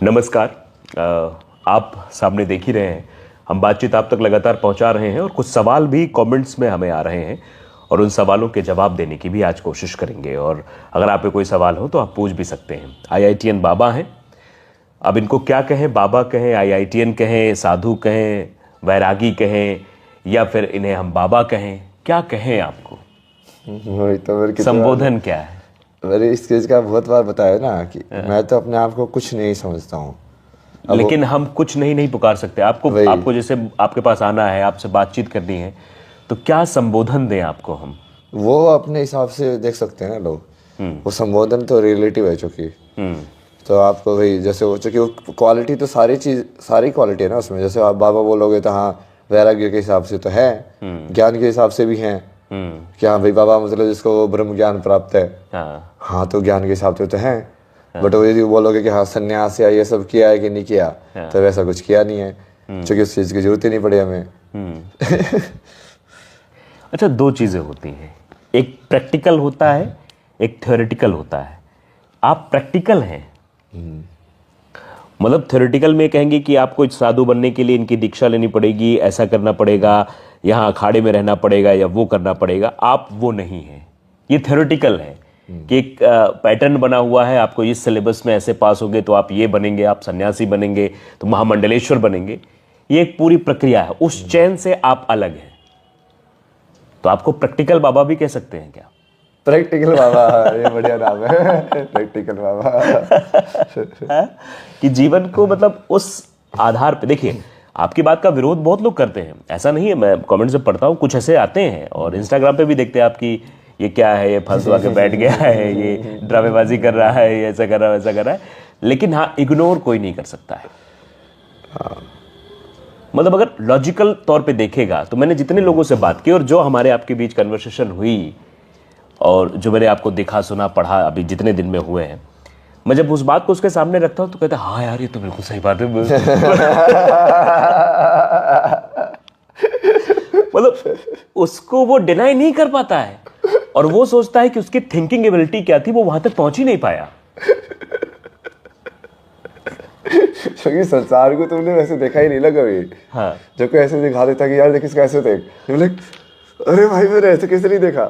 नमस्कार। आप सामने देख ही रहे हैं, हम बातचीत आप तक लगातार पहुंचा रहे हैं और कुछ सवाल भी कमेंट्स में हमें आ रहे हैं और उन सवालों के जवाब देने की भी आज कोशिश करेंगे। और अगर आप पे कोई सवाल हो तो आप पूछ भी सकते हैं। आईआईटीएन बाबा हैं, अब इनको क्या कहें, बाबा कहें, आईआईटीएन कहें, साधु कहें, वैरागी कहें, या फिर इन्हें हम बाबा कहें, क्या कहें आपको? वही तो मेरे संबोधन क्या है? मैंने इस चीज का बहुत बार बताया ना कि मैं तो अपने आप को कुछ नहीं समझता हूँ। लेकिन हम कुछ नहीं पुकार सकते आपको जैसे आपके पास आना है, आपसे बातचीत करनी है, तो क्या संबोधन दें आपको हम? वो अपने हिसाब से देख सकते हैं ना लोग। वो संबोधन तो रिलेटिव है चूंकि, तो आपको वही जैसे वो चूंकि क्वालिटी तो सारी क्वालिटी है ना उसमें। जैसे आप बाबा बोलोगे तो हाँ, वैराग्य के हिसाब से तो है, ज्ञान के हिसाब से भी है कि हाँ भाई बाबा मतलब जिसको वो ब्रह्म ज्ञान प्राप्त है, हाँ तो ज्ञान के हिसाब से तो है। बट वो यदि बोलोगे कि हाँ सन्यास या ये सब किया है कि नहीं किया, तो वैसा कुछ किया नहीं है, क्योंकि उस चीज की जरूरत ही नहीं पड़ी हमें। अच्छा, दो चीजें होती हैं, एक प्रैक्टिकल होता है, एक थ्योरेटिकल होता है। आप प्रैक्टिकल हैं, मतलब थ्योरेटिकल में कहेंगे कि आपको साधु बनने के लिए इनकी दीक्षा लेनी पड़ेगी, ऐसा करना पड़ेगा, यहाँ अखाड़े में रहना पड़ेगा या वो करना पड़ेगा। आप वो नहीं है, ये थ्योरेटिकल है कि एक पैटर्न बना हुआ है, आपको इस सिलेबस में ऐसे पास होंगे तो आप ये बनेंगे, आप सन्यासी बनेंगे तो महामंडलेश्वर बनेंगे। ये एक पूरी प्रक्रिया है, उस चैन से आप अलग हैं। तो आपको प्रैक्टिकल बाबा भी कह सकते हैं क्या? प्रैक्टिकल बाबा, ये बढ़िया नाम है, प्रैक्टिकल बाबा। कि जीवन को मतलब उस आधार पे देखिए, आपकी बात का विरोध बहुत लोग करते हैं, ऐसा नहीं है, मैं कमेंट से पढ़ता हूँ, कुछ ऐसे आते हैं और इंस्टाग्राम पे भी देखते हैं आपकी, ये क्या है, ये फंसवा के बैठ गया है, ये ड्रामेबाजी कर रहा है, ये ऐसा कर रहा है, वैसा कर रहा है। लेकिन हाँ, इग्नोर कोई नहीं कर सकता है। मतलब अगर लॉजिकल तौर पे देखेगा तो मैंने जितने लोगों से बात की और जो हमारे आपके बीच कन्वर्सेशन हुई और जो मैंने आपको देखा, सुना, पढ़ा अभी जितने दिन में हुए हैं, मैं जब उस बात को उसके सामने रखता हूं तो कहता हाँ यार, ये तो बिल्कुल सही बात है। मतलब उसको वो डिनाई नहीं कर पाता है और वो सोचता है कि उसकी थिंकिंग एबिलिटी क्या थी, वो वहां तक पहुंच ही नहीं पाया। क्योंकि संसार को तुमने वैसे देखा ही नहीं ना कभी। हाँ, जो कोई ऐसे दिखा देता कि यार देख इसका ऐसे देख, अरे भाई मैंने ऐसे कैसे नहीं देखा।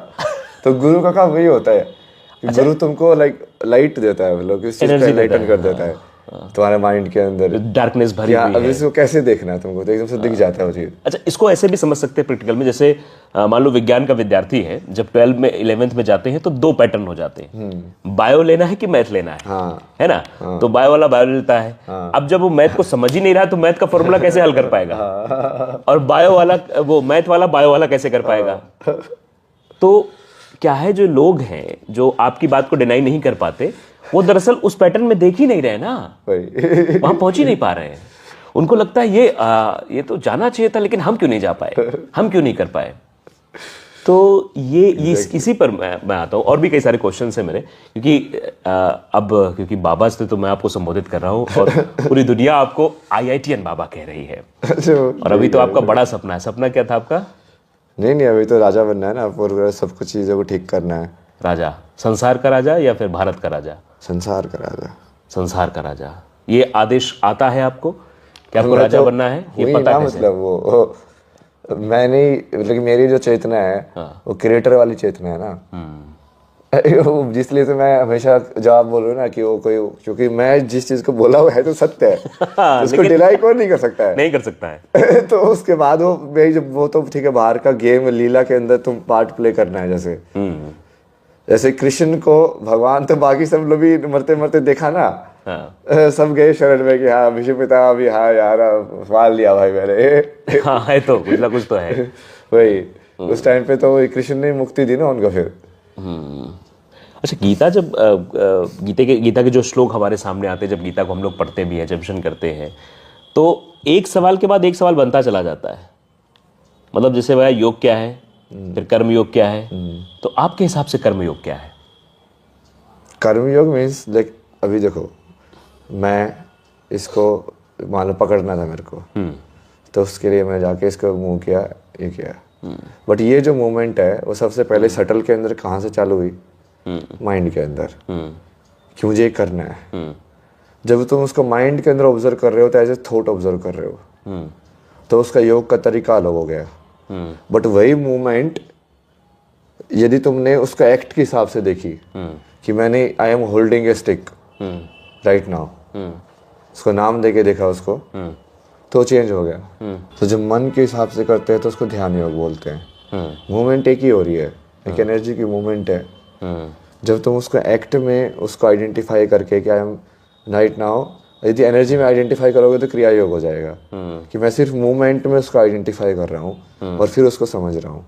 तो गुरु का काम वही होता है कि गुरु तुमको लाइट देता है, मतलब कि चीज को लाइटन कर देता है तुम्हारे माइंड के अंदर, डार्कनेस भरी हुई है। अब इसको कैसे देखना है तुमको, तो एकदम से दिख जाता है वो चीज। अच्छा, इसको ऐसे भी समझ सकते हैं प्रैक्टिकल में, जैसे मान लो विज्ञान का विद्यार्थी है, जब 12 में 11th में जाते हैं तो दो पैटर्न हो जाते हैं, बायो लेना है कि मैथ लेना है, है ना? तो बायो वाला बायो लेता है। अब जब वो मैथ को समझ ही नहीं रहा तो मैथ का फॉर्मूला कैसे हल कर पाएगा, और बायो वाला वो मैथ वाला बायो वाला कैसे कर पाएगा? तो क्या है, जो लोग हैं जो आपकी बात को डिनाई नहीं कर पाते, वो दरअसल उस पैटर्न में देख ही नहीं रहे ना, वहां पहुंच ही नहीं पा रहे हैं। उनको लगता है ये तो जाना चाहिए था, लेकिन हम क्यों नहीं जा पाए, हम क्यों नहीं कर पाए। तो ये इसी पर मैं आता हूँ। और भी कई सारे क्वेश्चन है मेरे, क्योंकि बाबा से तो मैं आपको संबोधित कर रहा हूँ और पूरी दुनिया आपको आईआईटीएन बाबा कह रही है। और अभी तो आपका बड़ा सपना है। सपना क्या था आपका? नहीं, अभी तो राजा बनना है ना, पूरा सब कुछ चीजों को ठीक करना है। राजा, संसार का राजा या फिर भारत का राजा? संसार का राजा। संसार का राजा, ये आदेश आता है आपको कि आपको राजा बनना है? ये पता कैसे? मतलब वो मैं नहीं, मतलब मेरी जो चेतना है वो क्रिएटर वाली चेतना है ना। जिसलिए तो मैं हमेशा जवाब बोल रहा हूँ ना कि वो कोई, क्योंकि मैं जिस चीज को बोला हुआ है तो सत्य है। उसको डिनाई कौन नहीं कर सकता है? नहीं कर सकता है। तो उसके बाद वो तो ठीक है, बाहर का गेम लीला के अंदर तुम पार्ट प्ले करना है। जैसे कृष्ण को भगवान, तो बाकी सब लोग भी मरते मरते देखा ना, सब गए शरण में कि हाँ विष्णु पिता भी, हाँ यार मार लिया भाई मैंने। हाँ है, तो कुछ ना कुछ तो है। वही उस टाइम पे तो कृष्ण ने मुक्ति दी ना उनको फिर। अच्छा, गीता जब गीता के जो श्लोक हमारे सामने आते हैं, जब गीता को हम लोग पढ़ते भी हैं, जब करते हैं, तो एक सवाल के बाद एक सवाल बनता चला जाता है। मतलब जैसे भाई योग क्या है, फिर कर्म योग क्या है, तो आपके हिसाब से कर्म योग क्या है? कर्म योग मीन्स लाइक, अभी देखो मैं इसको मान लो पकड़ना था मेरे को, तो उसके लिए मैं जाके इसको मूव किया, ये किया। बट ये जो मूवमेंट है वो सबसे पहले शटल के अंदर कहाँ से चालू हुई? माइंड के अंदर। क्यों मुझे ये करना है? जब तुम उसको माइंड के अंदर ऑब्जर्व कर रहे हो तो एज ए थॉट ऑब्जर्व कर रहे हो, तो उसका योग का तरीका अलग हो गया। बट वही मूवमेंट यदि तुमने उसका एक्ट के हिसाब से देखी कि मैंने I am holding A stick right now, उसको नाम देके देखा उसको, तो चेंज हो गया। तो जब मन के हिसाब से करते हैं तो उसको ध्यान योग बोलते हैं। मूवमेंट एक ही हो रही है, एक एनर्जी की मूवमेंट है। जब तुम उसको एक्ट में उसको आइडेंटिफाई करके कि आई एम राइट नाउ, यदि एनर्जी में आइडेंटिफाई करोगे तो क्रिया योग हो जाएगा कि मैं सिर्फ मूवमेंट में उसको आइडेंटिफाई कर रहा हूँ और फिर उसको समझ रहा हूँ।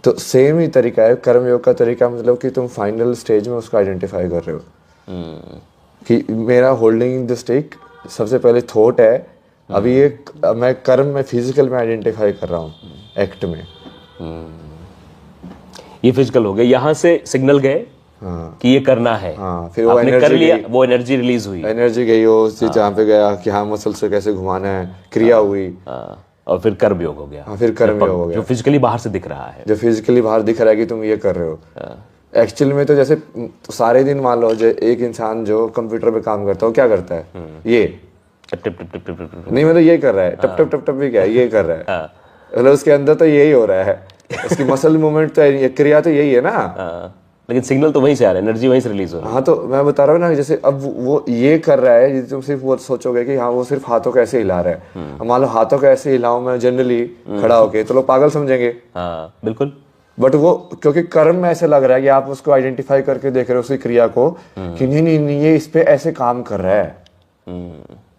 तो सेम ही तरीका है कर्म योग का तरीका, मतलब कि तुम फाइनल स्टेज में उसको आइडेंटिफाई कर रहे हो कि मेरा होल्डिंग द स्टिक सबसे पहले थॉट है, अभी ये मैं कर्म में फिजिकल में आइडेंटिफाई कर रहा हूँ एक्ट में। ये फिजिकल हो गया, यहाँ से सिग्नल गए कि ये करना है। फिर वो आपने कर लिया, वो एनर्जी रिलीज हुई, एनर्जी गई वो जहाँ पे गया कि हाँ मसल से कैसे घुमाना है, क्रिया हुई, और फिर कर्म योग हो गया। फिर कर्म योग हो गया जो फिजिकली बाहर से दिख रहा है, जो फिजिकली बाहर दिख रहा है कि तुम ये कर रहे हो। एक्चुअल में तो जैसे तो सारे दिन मान लो एक इंसान जो कंप्यूटर पे काम करता है वो क्या करता है, ये टप टप टप टप टप टप। नहीं मतलब ये कर रहा है, टप टप टप टप भी क्या है, ये कर रहा है, मतलब उसके अंदर तो यही हो रहा है, उसकी मसल मूवमेंट तो ये क्रिया तो यही है ना, लेकिन सिग्नल तो वहीं से आ रहा है, एनर्जी वहीं से रिलीज हो रहा है। हाँ तो मैं बता रहा हूँ ना, जैसे अब वो ये कर रहा है, तुम सिर्फ वो सोचोगे कि हाँ वो सिर्फ हाथों को ऐसे हिला रहा है, अब मान लो हाथों को ऐसे हिलाऊं मैं जनरली खड़ा होके, तो लोग पागल समझेंगे। हाँ बिल्कुल। बट वो क्योंकि कर्म में ऐसे लग रहा है कि आप उसको आइडेंटिफाई करके देख रहे हो उसकी क्रिया को कि नहीं नहीं नहीं ये इस पे ऐसे काम कर रहा है,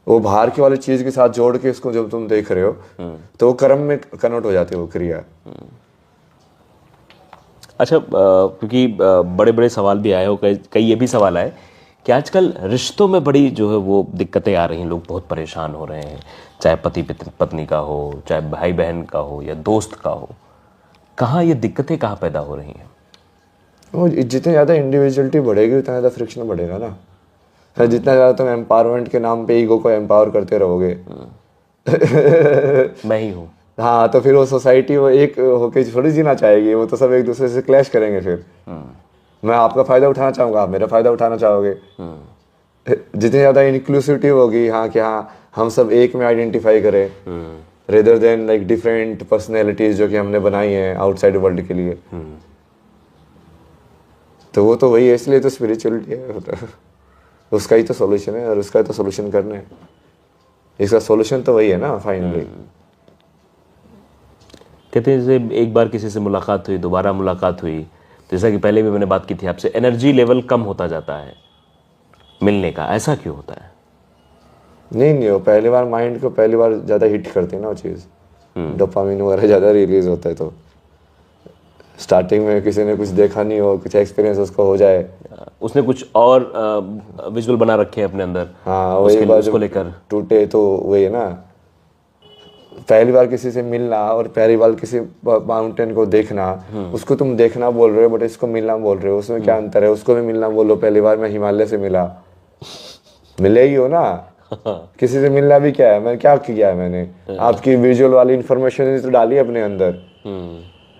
वो बाहर की वाली चीज के साथ जोड़ के इसको जब तुम देख रहे हो तो वो कर्म में कन्वर्ट हो जाती है वो क्रिया। अच्छा, क्योंकि बड़े बड़े सवाल भी आए हो, कई ये भी सवाल आए कि आजकल रिश्तों में बड़ी जो है वो दिक्कतें आ रही हैं, लोग बहुत परेशान हो रहे हैं, चाहे पति पत्नी का हो, चाहे भाई बहन का हो या दोस्त का हो। कहाँ ये दिक्कतें कहाँ पैदा हो रही हैं? वो जितनी ज़्यादा इंडिविजुअलिटी बढ़ेगी उतना ज़्यादा फ्रिक्शन बढ़ेगा ना। जितना ज़्यादा तुम एम्पावरमेंट के नाम पे ईगो को एम्पावर करते रहोगे मैं ही हूँ, हाँ, तो फिर वो सोसाइटी वो एक होके थोड़ी जीना चाहेगी, वो तो सब एक दूसरे से क्लैश करेंगे। फिर मैं आपका फायदा उठाना चाहूँगा, आप मेरा फायदा उठाना चाहोगे। जितनी ज़्यादा इंक्लूसिविटी होगी, हाँ कि हाँ हम सब एक में आइडेंटिफाई करें rather than like different personalities जो कि हमने बनाई हैं आउटसाइड वर्ल्ड के लिए, तो वो तो वही है। इसलिए तो स्पिरिचुअलिटी है, उसका ही तो सॉल्यूशन है और उसका ही तो सॉल्यूशन करना है। इसका सॉल्यूशन तो वही है ना फाइनली। कहते हैं जैसे एक बार किसी से मुलाकात हुई, दोबारा मुलाकात हुई, जैसा कि पहले भी मैंने बात की थी आपसे, एनर्जी लेवल कम होता जाता है मिलने का। ऐसा क्यों होता है? नहीं वो पहली बार माइंड को पहली बार ज़्यादा हिट करती है ना वो चीज़, डोपामिन वगैरह ज़्यादा रिलीज होता है। तो स्टार्टिंग में किसी ने कुछ देखा नहीं हो, कुछ एक्सपीरियंस उसको हो जाए, उसने कुछ और विजुअल बना रखे हैं अपने अंदर, हाँ वही बात उसको लेकर टूटे, तो वही है ना। पहली बार किसी से मिलना और पहली बार किसी माउंटेन को देखना, उसको तुम देखना बोल रहे हो बट इसको मिलना बोल रहे हो, उसमें क्या अंतर है? उसको भी मिलना बोलो, पहली बार मैं हिमालय से मिला, मिले ही हो ना। किसी से मिलना भी क्या है, मैं क्या किया है मैंने? आपकी विजुअल वाली इंफॉर्मेशन तो डाली है अपने अंदर,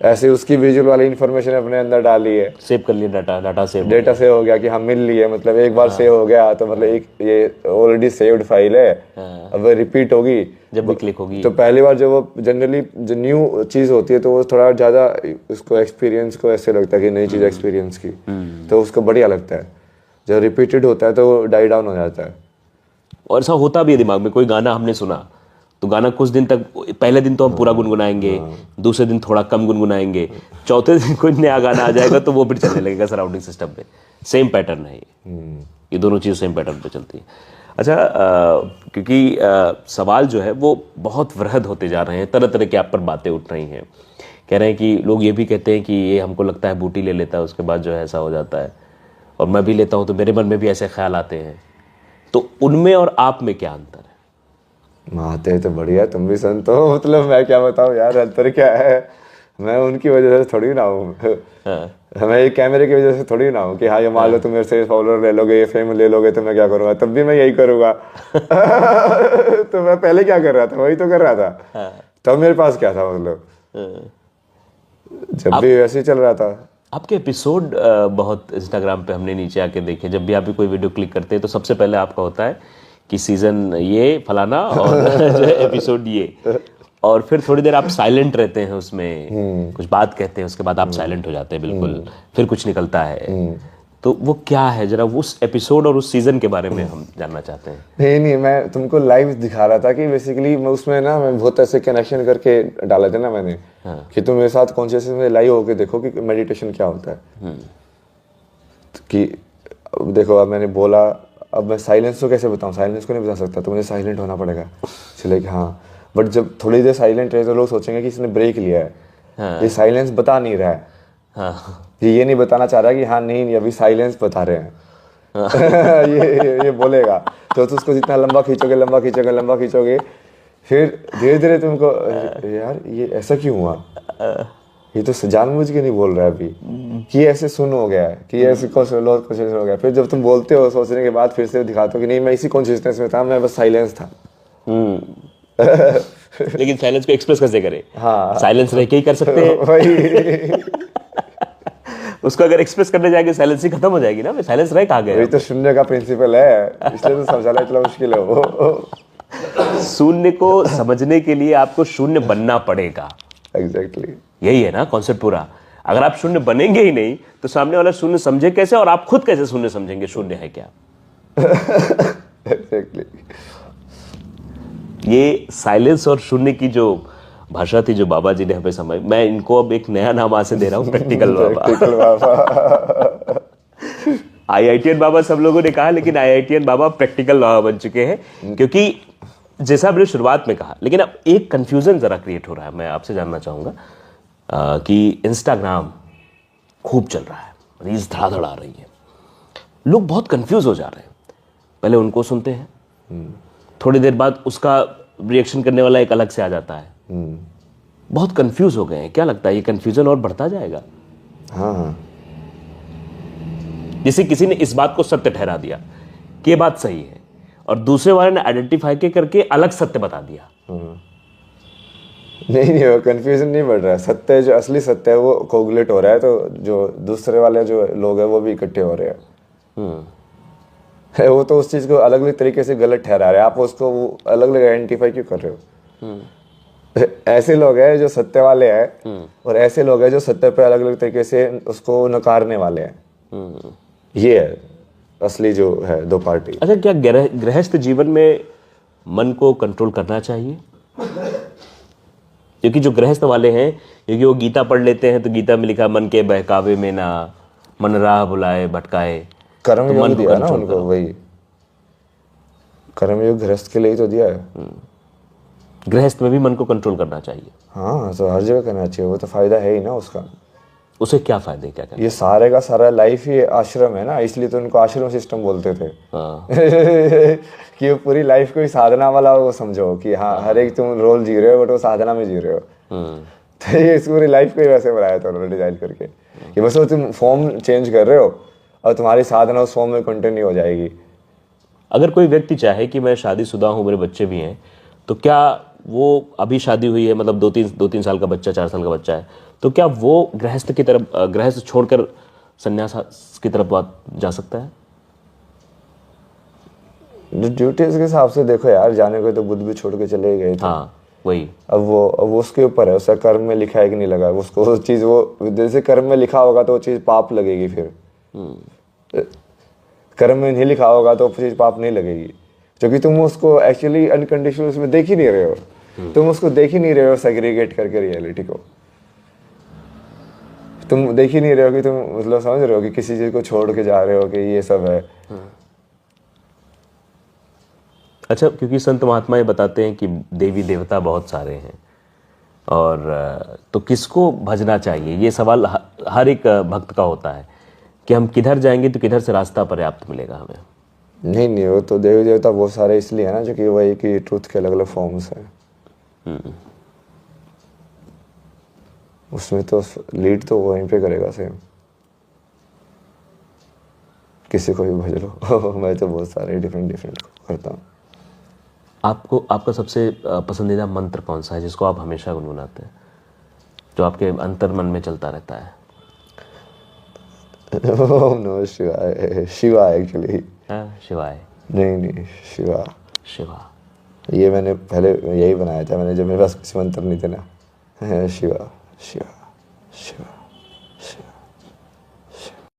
ऐसे उसकी विजुअल वाली इंफॉर्मेशन अपने अंदर डाली है, सेव कर लिया, डाटा सेव हो गया कि हम मिल लिए, मतलब एक बार सेव हो गया तो मतलब एक ये ऑलरेडी सेव्ड फाइल है, अब रिपीट होगी जब भी क्लिक होगी। तो पहली बार जो वो जनरली जो न्यू चीज़ होती है तो वो थोड़ा ज़्यादा उसको एक्सपीरियंस को ऐसे लगता है कि नई चीज़ एक्सपीरियंस की, तो उसको बढ़िया लगता है। जब रिपीटेड होता है तो वो डाई डाउन हो जाता है। और ऐसा होता भी है दिमाग में, कोई गाना हमने सुना तो गाना कुछ दिन तक, पहले दिन तो हम पूरा गुनगुनाएंगे, दूसरे दिन थोड़ा कम गुनगुनाएंगे, चौथे दिन कोई नया गाना आ जाएगा तो वो फिर चलने लगेगा सराउंडिंग सिस्टम पे। सेम पैटर्न है ये दोनों चीज़ सेम पैटर्न पे चलती है। अच्छा, क्योंकि सवाल जो है वो बहुत वृहद होते जा रहे हैं, तरह तरह की आप पर बातें उठ रही हैं। कह रहे हैं कि लोग ये भी कहते हैं कि ये हमको लगता है बूटी ले लेता है उसके बाद जो है ऐसा हो जाता है, और मैं भी लेता हूँ तो मेरे मन में भी ऐसे ख्याल आते हैं। तो उनमें और आप में क्या अंतर है? आते तो बढ़िया, तुम भी संत हो, मतलब मैं क्या बताऊँ यार, अंतर क्या है? मैं उनकी वजह से थोड़ी ना हूँ, मैं ये कैमरे की वजह से थोड़ी ना हूँ कि हाँ ये मान लो तुम मेरे से फॉलोअर ले लोगे, ये फेम ले लोगे तो मैं क्या करूँगा, तब भी मैं यही करूँगा। तो मैं पहले क्या कर रहा था, वही तो कर रहा था, तब मेरे पास क्या था, मतलब जब भी वैसे ही चल रहा था। आपके एपिसोड बहुत इंस्टाग्राम पे हमने नीचे आके देखे, जब भी आप कोई वीडियो क्लिक करते हैं तो सबसे पहले आपका होता है कि सीजन ये फलाना और जो है एपिसोड ये, और फिर थोड़ी देर आप साइलेंट रहते हैं उसमें, कुछ बात कहते हैं, उसके बाद आप साइलेंट हो जाते हैं बिल्कुल, फिर कुछ निकलता है। तो वो क्या है, जरा उस एपिसोड और उस सीजन के बारे में हम जानना चाहते हैं। नहीं, मैं तुमको लाइव दिखा रहा था कि बेसिकली मैं उसमें ना, मैं बहुत ऐसे कनेक्शन करके डाला था ना मैंने, कि तुम मेरे साथ कॉन्शियसनेस में लाइव होके देखो कि मेडिटेशन क्या होता है। कि अब देखो, अब मैंने बोला, अब मैं साइलेंस को कैसे बताऊं, साइलेंस को नहीं बता सकता, तो मुझे साइलेंट होना पड़ेगा। चले कि हाँ, बट जब थोड़ी देर साइलेंट रहे तो लोग सोचेंगे कि इसने ब्रेक लिया है, ये साइलेंस बता नहीं रहा है, ये नहीं बताना चाह रहा है कि हाँ नहीं अभी साइलेंस बता रहे हैं। ये बोलेगा तो उसको जितना लंबा खींचोगे, फिर धीरे धीरे तुमको यार ये ऐसा क्यों हुआ, ये तो जानबूझ के नहीं बोल रहा है अभी, कि ऐसे सुन हो गया है, कि ऐसे कॉन्शियसनेस हो गया। फिर जब तुम बोलते हो सोचने के बाद फिर से दिखाते हो कि नहीं मैं इसी कॉन्शियसनेस में था, मैं बस साइलेंस था। लेकिन साइलेंस को एक्सप्रेस कैसे करें? हाँ, साइलेंस रह के ही कर सकते हैं। वही उसको अगर एक्सप्रेस करने जाएंगे साइलेंस ही खत्म हो जाएगी ना, साइलेंस रह कहाँ गए? वही तो शून्य का प्रिंसिपल है, इसलिए तो समझाना इतना मुश्किल है वो। शून्य को समझने के लिए आपको शून्य बनना पड़ेगा। एग्जैक्टली यही है ना कॉन्सेप्ट पूरा। अगर आप शून्य बनेंगे ही नहीं तो सामने वाला शून्य समझे कैसे, और आप खुद कैसे शून्य समझेंगे शून्य है क्या? एग्जैक्टली। ये साइलेंस और शून्य की जो भाषा थी जो बाबा जी ने हमें समझ, मैं इनको अब एक नया नाम आज से दे रहा हूँ, प्रैक्टिकल बाबा। आईआईटीएन बाबा सब लोगों ने कहा, लेकिन आईआईटीएन बाबा प्रैक्टिकल बाबा बन चुके हैं। क्योंकि जैसा आपने शुरुआत में कहा, लेकिन अब एक कंफ्यूजन जरा क्रिएट हो रहा है, मैं आपसे जानना चाहूंगा कि इंस्टाग्राम खूब चल रहा है, रील्स धड़ाधड़ आ रही है, लोग बहुत कंफ्यूज हो जा रहे हैं। पहले उनको सुनते हैं, थोड़ी देर बाद उसका रिएक्शन करने वाला एक अलग से आ जाता है, बहुत कंफ्यूज हो गए हैं। क्या लगता है ये कंफ्यूजन और बढ़ता जाएगा? हाँ, जैसे किसी ने इस बात को सत्य ठहरा दिया कि ये बात सही है, और दूसरे वाले ने आइडेंटिफाई करके अलग सत्य बता दिया। नहीं वो कंफ्यूजन नहीं बढ़ रहा है, सत्य जो असली सत्य है वो कोगुलेट हो रहा है, तो जो दूसरे वाले जो लोग हैं वो भी इकट्ठे हो रहे हैं। वो तो उस चीज को अलग अलग तरीके से गलत ठहरा रहे हैं, आप उसको वो अलग अलग आइडेंटिफाई क्यों कर रहे हो? ऐसे लोग हैं जो सत्य वाले हैं, और ऐसे लोग हैं जो सत्य पे अलग अलग तरीके से उसको नकारने वाले हैं। ये है असली जो है दो पार्टी। अच्छा, क्या गृहस्थ जीवन में मन को कंट्रोल करना चाहिए? क्योंकि जो गृहस्थ वाले हैं, क्योंकि वो गीता पढ़ लेते हैं तो गीता में लिखा मन के बहकावे में ना, मन राह बुलाए भटकाए, कर्मयोग दिया ना उनको, वही कर्मयोग गृहस्थ के लिए ही तो दिया है। गृहस्थ में भी मन को कंट्रोल करना चाहिए। हाँ, तो हर जगह करना चाहिए, वो तो फायदा है ही ना उसका। उसे क्या फायदे, क्या करना? ये सारे का सारा लाइफ ही आश्रम है ना, इसलिए तो उनको आश्रम सिस्टम बोलते थे। हाँ। कि वो पूरी लाइफ को ही साधना वाला वो समझो कि हाँ हर एक तुम रोल जी रहे हो, बट वो साधना में जी रहे हो। तो ये इस पूरी लाइफ को ही वैसे बनाया था उन्होंने डिजाइन करके, कि बस वो तुम फॉर्म चेंज कर रहे हो और तुम्हारी साधना उस फॉर्म में कंटिन्यू हो जाएगी। अगर कोई व्यक्ति चाहे कि मैं शादीशुदा हूँ, मेरे बच्चे भी हैं, तो क्या वो अभी शादी हुई है, मतलब दो तीन साल का बच्चा, 4 साल का बच्चा है, तो क्या वो गृहस्थ की तरफ, गृहस्थ छोड़कर संन्यास की तरफ जा सकता है? ड्यूटीज के हिसाब से देखो यार, जाने को तो बुद्ध भी छोड़ के चले गए थे। हाँ वही। अब वो उसके ऊपर है, उसका कर्म में लिखा है कि नहीं लगा, उसको वो चीज, वो जैसे कर्म में लिखा होगा तो वो चीज पाप लगेगी। फिर कर्म में नहीं लिखा होगा तो वो चीज पाप नहीं लगेगी, क्योंकि तुम उसको एक्चुअली अनकंडीशनल उसमें देख ही नहीं रहे हो। तुम उसको देख ही नहीं रहे हो सेग्रीगेट करके रियलिटी को, तुम देख ही नहीं रहे हो कि तुम मतलब समझ रहे हो कि किसी चीज को छोड़ के जा रहे हो कि ये सब है। अच्छा, क्योंकि संत महात्मा ये बताते हैं कि देवी देवता बहुत सारे हैं, और तो किसको भजना चाहिए, ये सवाल हर एक भक्त का होता है कि हम किधर जाएंगे तो किधर से रास्ता पर्याप्त मिलेगा हमें। नहीं, वो तो देवी देवता बहुत सारे इसलिए है ना, जो कि वही कि ट्रूथ के अलग अलग फॉर्म्स हैं। उसमें तो लीड तो वहीं पे करेगा सेम, किसी को भी भज लो। मैं तो बहुत सारे डिफरेंट करता हूँ। आपका सबसे पसंदीदा मंत्र कौन सा है जिसको आप हमेशा गुनगुनाते हैं, जो आपके अंतर मन में चलता रहता है? ओम नमः शिवाय, शिवा एक्चुअली। हाँ, शिवाय। नहीं शिवा। शिवा। ये मैंने पहले यही बनाया था मैंने, जब मेरे पास कुछ मंत्र नहीं थे ना। शिवा शिवा।